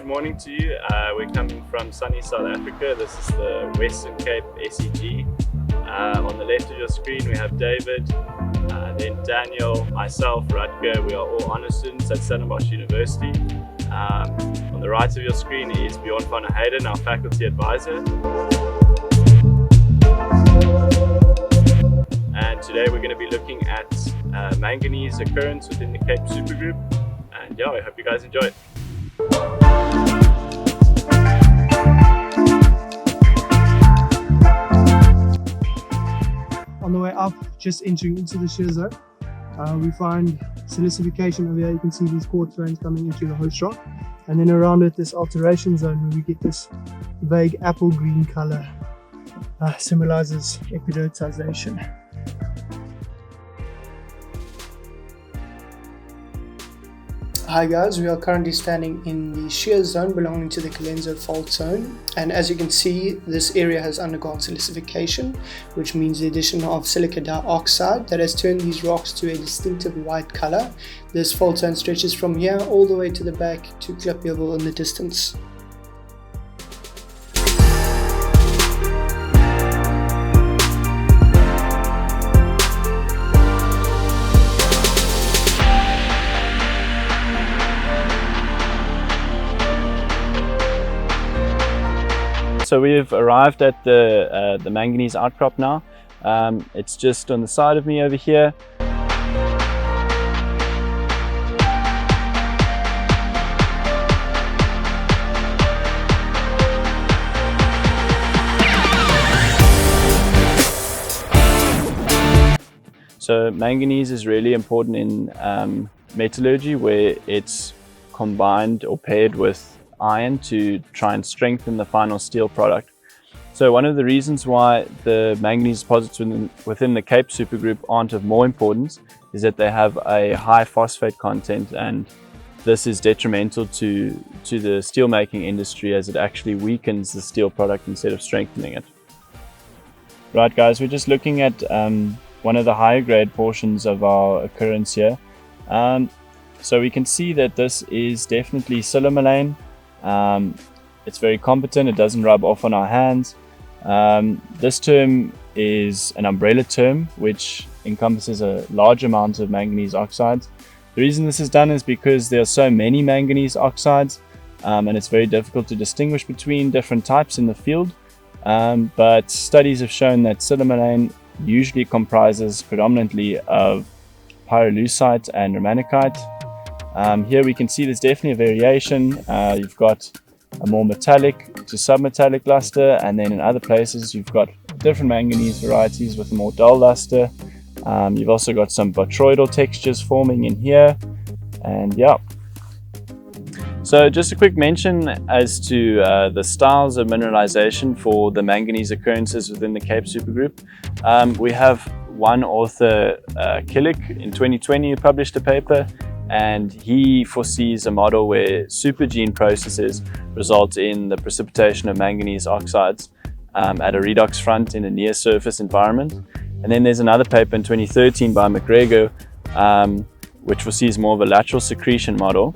morning to you. We're coming from sunny South Africa. This is the Western Cape SEG. On the left of your screen we have David, then Daniel, myself, Rutger. We are all honour students at Stellenbosch University. On the right of your screen is Bjorn van der Heijden, our faculty advisor. And today we're going to be looking at manganese occurrence within the Cape supergroup. And yeah, I hope you guys enjoy it. On the way up, just entering into the shear zone, we find silicification over here. You can see these quartz veins coming into the host rock, and then around it this alteration zone where we get this vague apple green color, symbolizes epidotisation. Hi guys, we are currently standing in the shear zone belonging to the Colenso fault zone, and as you can see, this area has undergone silicification, which means the addition of silica dioxide that has turned these rocks to a distinctive white color. This fault zone stretches from here all the way to the back to Klipjewel in the distance. So we've arrived at the manganese outcrop now. It's just on the side of me over here. So manganese is really important in metallurgy, where it's combined or paired with iron to try and strengthen the final steel product. So one of the reasons why the manganese deposits within the Cape supergroup aren't of more importance is that they have a high phosphate content, and this is detrimental to the steelmaking industry, as it actually weakens the steel product instead of strengthening it. Right guys, we're just looking at one of the higher grade portions of our occurrence here. So we can see that this is definitely silomalane. It's very competent, it doesn't rub off on our hands. This term is an umbrella term which encompasses a large amount of manganese oxides. The reason this is done is because there are so many manganese oxides, and it's very difficult to distinguish between different types in the field. But studies have shown that silomalane usually comprises predominantly of pyrolusite and romanechite. Here we can see there's definitely a variation. You've got a more metallic to submetallic luster, and then in other places you've got different manganese varieties with a more dull luster. You've also got some botryoidal textures forming in here, and yeah. So just a quick mention as to the styles of mineralization for the manganese occurrences within the Cape supergroup. We have one author, Killick, in 2020 who published a paper, and he foresees a model where supergene processes result in the precipitation of manganese oxides at a redox front in a near surface environment. And then there's another paper in 2013 by McGregor, which foresees more of a lateral secretion model.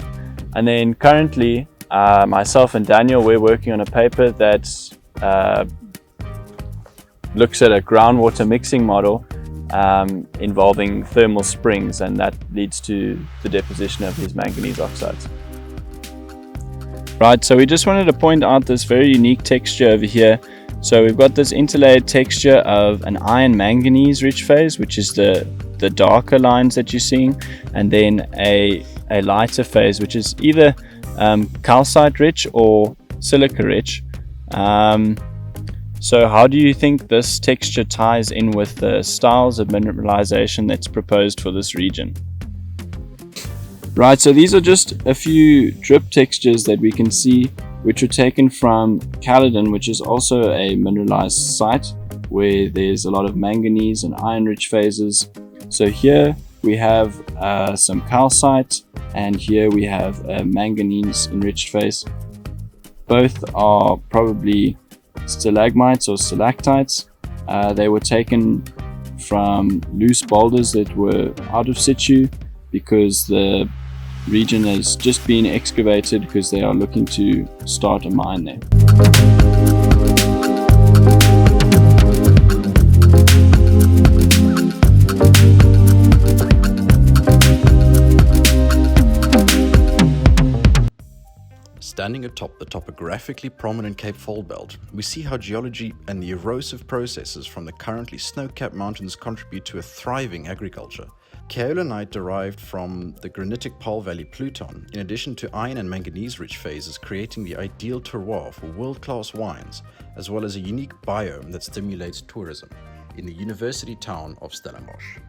And then currently myself and Daniel, we're working on a paper that looks at a groundwater mixing model involving thermal springs, and that leads to the deposition of these manganese oxides. Right, so we just wanted to point out this very unique texture over here. So we've got this interlayered texture of an iron manganese rich phase, which is the darker lines that you're seeing, and then a lighter phase, which is either calcite rich or silica rich. So how do you think this texture ties in with the styles of mineralization that's proposed for this region? Right, so these are just a few drip textures that we can see, which were taken from Caledon, which is also a mineralized site where there's a lot of manganese and iron rich phases. So here we have some calcite, and here we have a manganese enriched phase. Both are probably stalagmites or stalactites. They were taken from loose boulders that were out of situ because the region has just been excavated because they are looking to start a mine there. Standing atop the topographically prominent Cape Fold Belt, we see how geology and the erosive processes from the currently snow-capped mountains contribute to a thriving agriculture. Kaolinite derived from the granitic Pole Valley Pluton, in addition to iron and manganese-rich phases, creating the ideal terroir for world-class wines, as well as a unique biome that stimulates tourism in the university town of Stellenbosch.